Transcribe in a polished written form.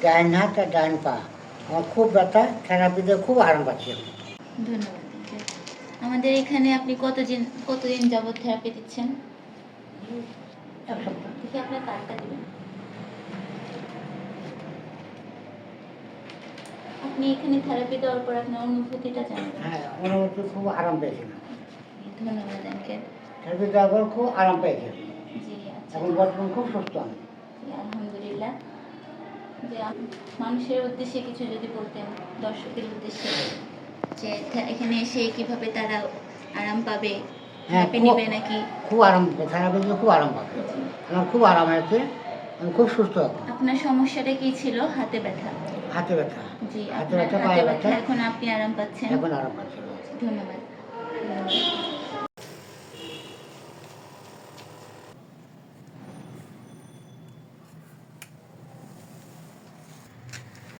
ডাইন হাত আর ডাইন পা আমার খুব ব্যথা, থেরাপিতে খুব আরাম পাচ্ছি আমি। ধন্যবাদ। আমাদের এখানে আপনি কতদিন যাবত থেরাপি দিচ্ছেন? এক সপ্তাহ। দেখি আপনার কার্ডটা দিবেন। আপনি এখানে থেরাপি দেওয়ার পর আপনার অনুভূতিটা জানাবেন। হ্যাঁ, অনুভূতি খুব আরাম পেয়েছি না। ধন্যবাদ আঙ্কেল। থেরাপি দেওয়ার পর খুব আরাম পেয়েছি আমি। জি আচ্ছা। এখন বর্তমান খুব সুস্থ আমি। আলহামদুলিল্লাহ। যে মানুষের উদ্দেশ্যে কিছু যদি বলতেন, দর্শকের উদ্দেশ্যে, যে এখানে এসে কিভাবে তারা আরাম পাবে, থেরাপি নেবে নাকি? খুব আরাম, থেরাপিতে খুব আরাম পাবে। আমার খুব আরাম হয়েছে, আমি খুব সুস্থ এখন। আপনার সমস্যাটা কি ছিল? হাতে ব্যথা। হাতে ব্যথা। জি, হাতে আপনার ব্যথা, হাতে পায়ে ব্যথা, ব্যথা। এখন আপনি আরাম পাচ্ছেন। এখন আরাম পাচ্ছি। ধন্যবাদ।